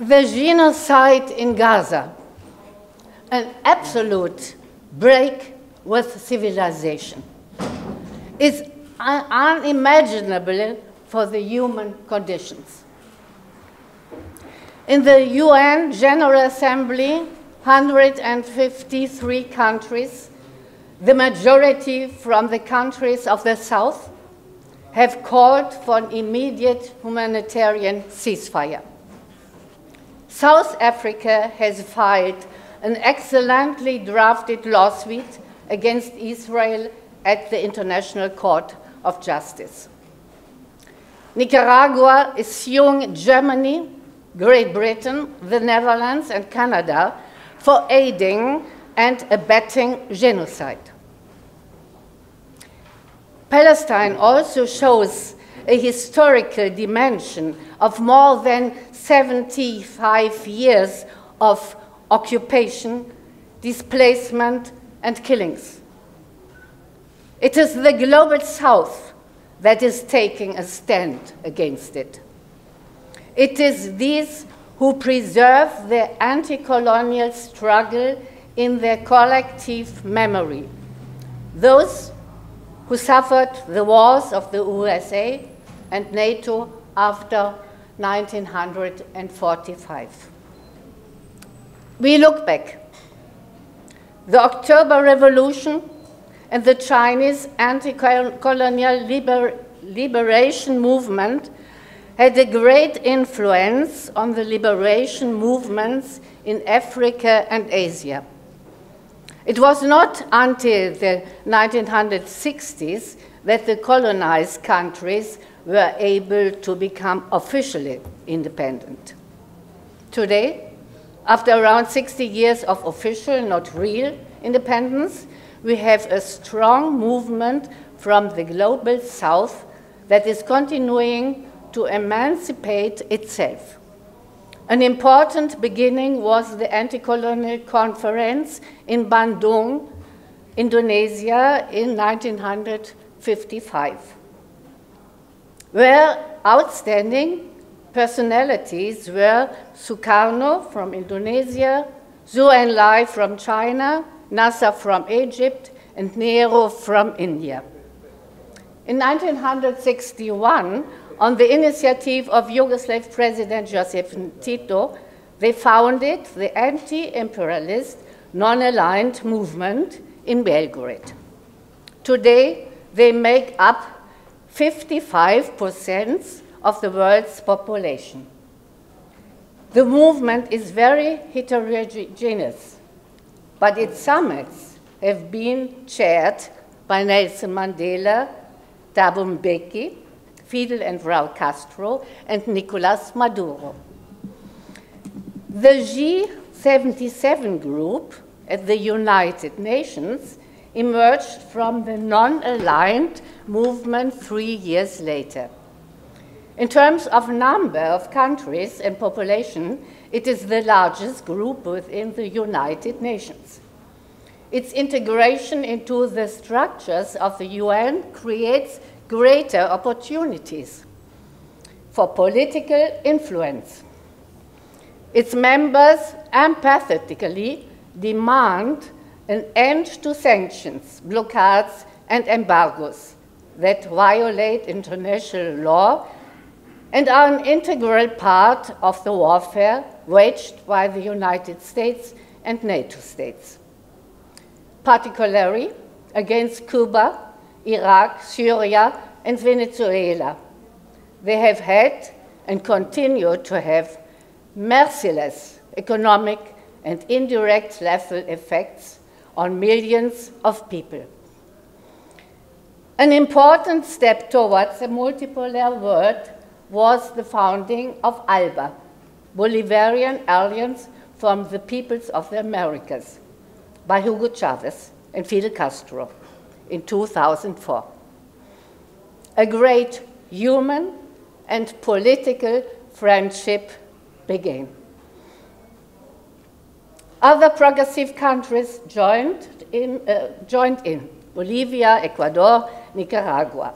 The genocide in Gaza, an absolute break with civilization, is unimaginable for the human conditions. In the UN General Assembly, 153 countries, the majority from the countries of the South, have called for an immediate humanitarian ceasefire. South Africa has filed an excellently drafted lawsuit against Israel at the International Court of Justice. Nicaragua is suing Germany, Great Britain, the Netherlands, and Canada for aiding and abetting genocide. Palestine also shows a historical dimension of more than 75 years of occupation, displacement, and killings. It is the global South that is taking a stand against it. It is these who preserve their anti-colonial struggle in their collective memory, those who suffered the wars of the USA and NATO after 1945. We look back. The October Revolution and the Chinese anti-colonial liberation movement had a great influence on the liberation movements in Africa and Asia. It was not until the 1960s that the colonized countries were able to become officially independent. Today, after around 60 years of official, not real, independence, we have a strong movement from the global South that is continuing to emancipate itself. An important beginning was the anti-colonial conference in Bandung, Indonesia in 1955, where outstanding personalities were Sukarno from Indonesia, Zhou Enlai from China, Nasser from Egypt, and Nehru from India. In 1961, on the initiative of Yugoslav President Josip Tito, they founded the anti-imperialist, non-aligned movement in Belgrade. Today, they make up 55% of the world's population. The movement is very heterogeneous, but its summits have been chaired by Nelson Mandela, Thabo Mbeki, Fidel and Raúl Castro, and Nicolás Maduro. The G77 group at the United Nations emerged from the non-aligned movement 3 years later. In terms of number of countries and population, it is the largest group within the United Nations. Its integration into the structures of the UN creates greater opportunities for political influence. Its members empathetically demand an end to sanctions, blockades, and embargoes that violate international law and are an integral part of the warfare waged by the United States and NATO states, particularly against Cuba, Iraq, Syria, and Venezuela. They have had and continue to have merciless economic and indirect lethal effects on millions of people. An important step towards a multipolar world was the founding of ALBA, Bolivarian Alliance from the Peoples of the Americas, by Hugo Chavez and Fidel Castro in 2004. A great human and political friendship began. Other progressive countries joined in, Bolivia, Ecuador, Nicaragua.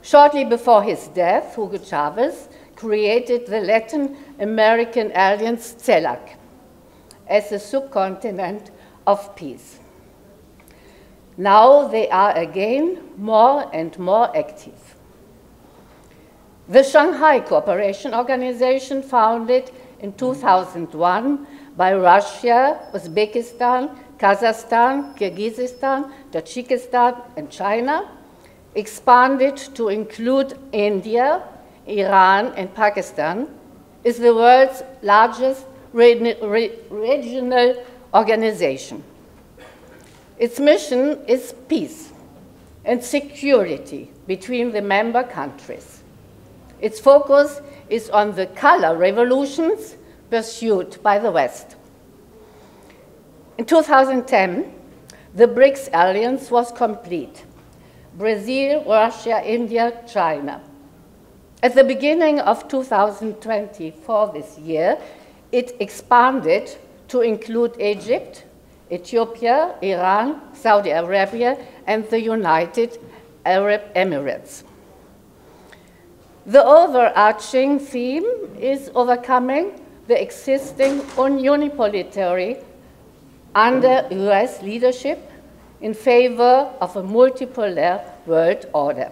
Shortly before his death, Hugo Chavez created the Latin American alliance CELAC as a subcontinent of peace. Now they are again more and more active. The Shanghai Cooperation Organization, founded in 2001 by Russia, Uzbekistan, Kazakhstan, Kyrgyzstan, Tajikistan, and China, expanded to include India, Iran, and Pakistan, is the world's largest regional organization. Its mission is peace and security between the member countries. Its focus is on the color revolutions pursued by the West. In 2010, the BRICS alliance was complete: Brazil, Russia, India, China. At the beginning of 2024, this year, it expanded to include Egypt, Ethiopia, Iran, Saudi Arabia, and the United Arab Emirates. The overarching theme is overcoming the existing unipolarity under US leadership in favor of a multipolar world order,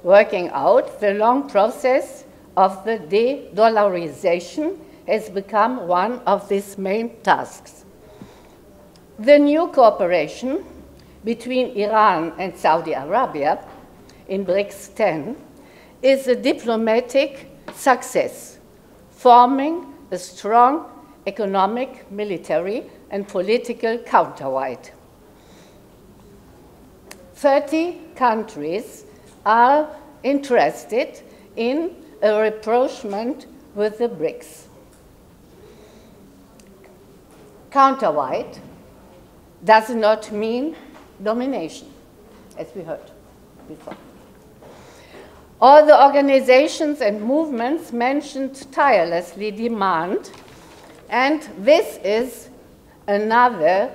working out the long process of the de-dollarization has become one of these main tasks. The new cooperation between Iran and Saudi Arabia in BRICS 10 is a diplomatic success, forming a strong economic, military, and political counterweight. 30 countries are interested in a rapprochement with the BRICS. Counterweight does not mean domination, as we heard before. All the organizations and movements mentioned tirelessly demand, and this is another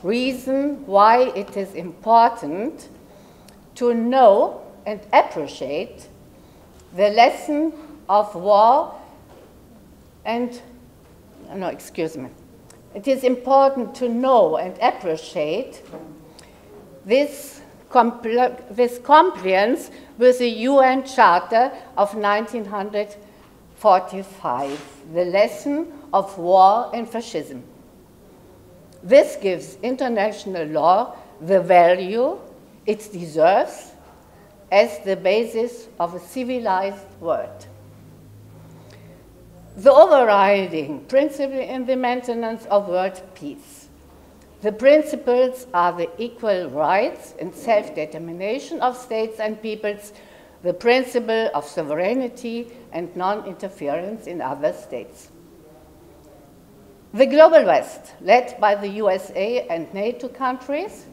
reason why it is important to know and appreciate the lesson of war and, no, excuse me. It is important to know and appreciate this compliance with the UN Charter of 1945, the lesson of war and fascism. This gives international law the value it deserves as the basis of a civilized world. The overriding principle in the maintenance of world peace. The principles are the equal rights and self-determination of states and peoples, the principle of sovereignty and non-interference in other states. The global West, led by the USA and NATO countries,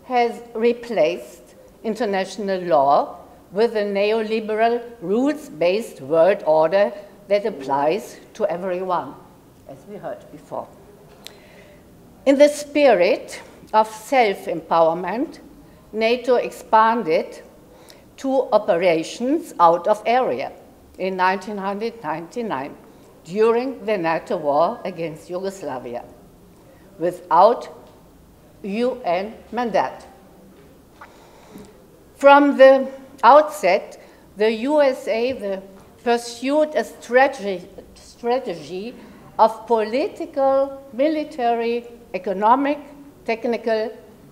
has replaced international law with a neoliberal, rules-based world order that applies to everyone, as we heard before. In the spirit of self-empowerment, NATO expanded 2 operations out of area in 1999 during the NATO war against Yugoslavia, without UN mandate. From the outset, the USA pursued a strategy of political, military, economic, technical,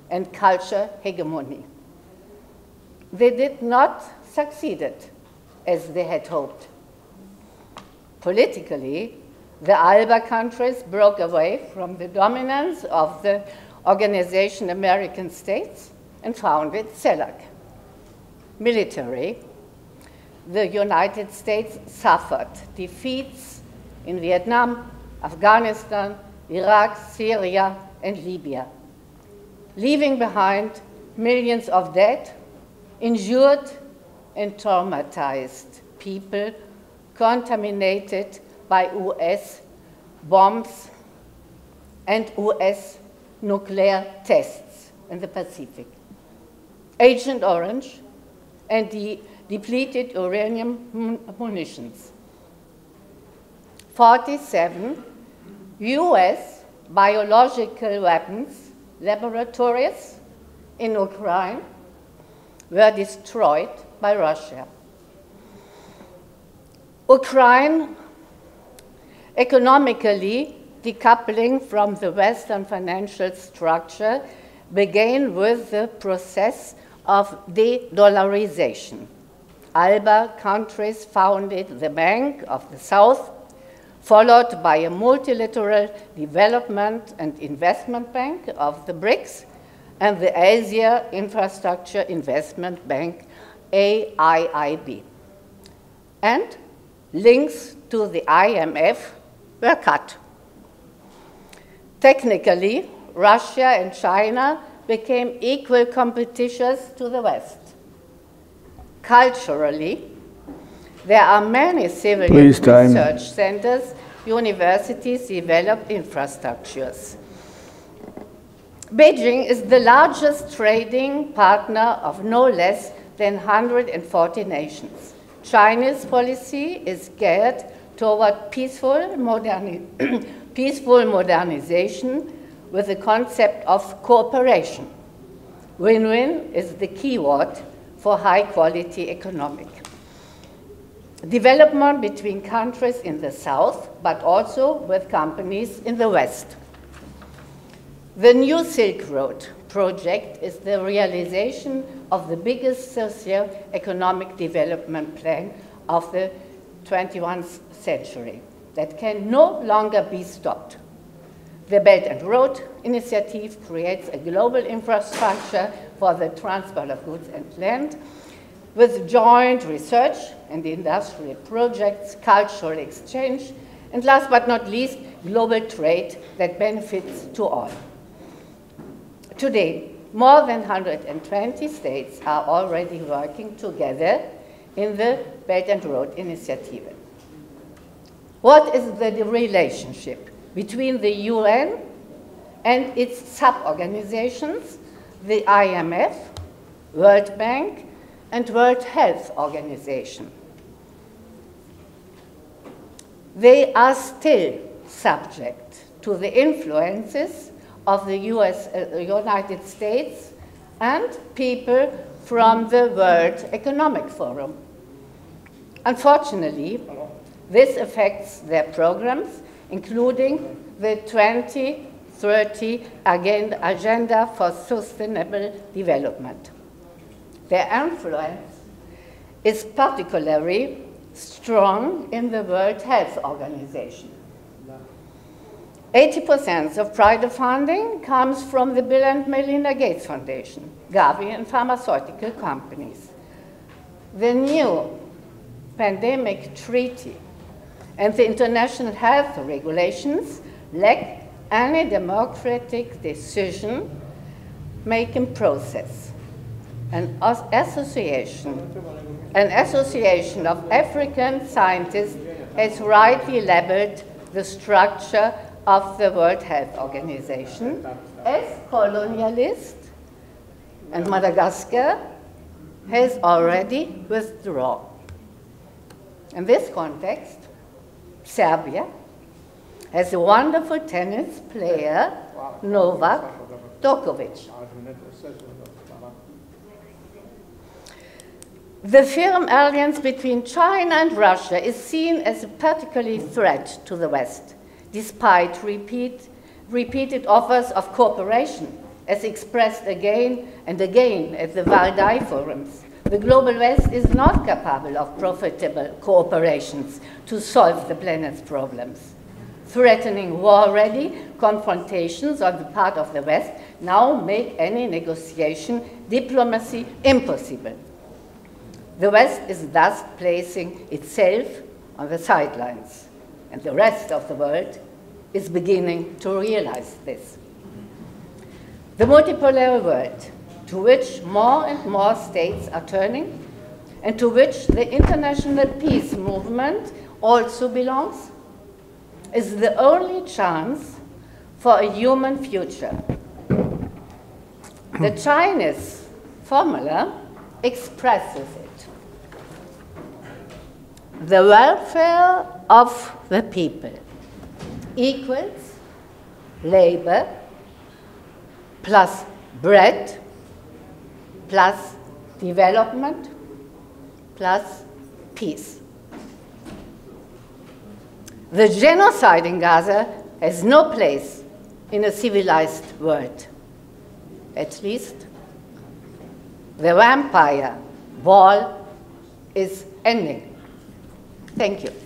and cultural hegemony. They did not succeed as they had hoped. Politically, the ALBA countries broke away from the dominance of the organization American states and founded CELAC. Military, the United States suffered defeats in Vietnam, Afghanistan, Iraq, Syria, and Libya, leaving behind millions of dead, injured, and traumatized people contaminated by US bombs and US nuclear tests in the Pacific. Agent Orange and the depleted uranium munitions. 47 US biological weapons laboratories in Ukraine were destroyed by Russia. Ukraine, economically decoupling from the Western financial structure, began with the process of de-dollarization. ALBA countries founded the Bank of the South, followed by a multilateral development and investment bank of the BRICS and the Asia Infrastructure Investment Bank, AIIB. And links to the IMF were cut. Technically, Russia and China became equal competitors to the West. Culturally, there are many civilian research centers, universities, developed infrastructures. Beijing is the largest trading partner of no less than 140 nations. China's policy is geared toward peaceful modernization with the concept of cooperation. Win-win is the keyword for high-quality economic development between countries in the South, but also with companies in the West. The New Silk Road project is the realization of the biggest socio-economic development plan of the 21st century that can no longer be stopped. The Belt and Road Initiative creates a global infrastructure for the transport of goods and land, with joint research and industrial projects, cultural exchange, and last but not least, global trade that benefits to all. Today, more than 120 states are already working together in the Belt and Road Initiative. What is the relationship between the UN and its sub-organizations, the IMF, World Bank, and World Health Organization? They are still subject to the influences of the United States and people from the World Economic Forum. Unfortunately, this affects their programs, including the 2030 Agenda for Sustainable Development. Their influence is particularly strong in the World Health Organization. 80% of private funding comes from the Bill and Melinda Gates Foundation, Gavi, and pharmaceutical companies. The new pandemic treaty and the international health regulations lack any democratic decision-making process. An association of African scientists has rightly labeled the structure of the World Health Organization as colonialist, and Madagascar has already withdrawn. In this context, Serbia has a wonderful tennis player, Novak Djokovic. The firm alliance between China and Russia is seen as a particular threat to the West, despite repeated offers of cooperation, as expressed again and again at the Valdai forums. The global West is not capable of profitable cooperations to solve the planet's problems. Threatening war-ready confrontations on the part of the West now make any negotiation, diplomacy impossible. The West is thus placing itself on the sidelines, and the rest of the world is beginning to realize this. The multipolar world, to which more and more states are turning, and to which the international peace movement also belongs, is the only chance for a human future. The Chinese formula expresses it. the welfare of the people equals labor plus bread plus development plus peace. The genocide in Gaza has no place in a civilized world. At least the vampire wall is ending. Thank you.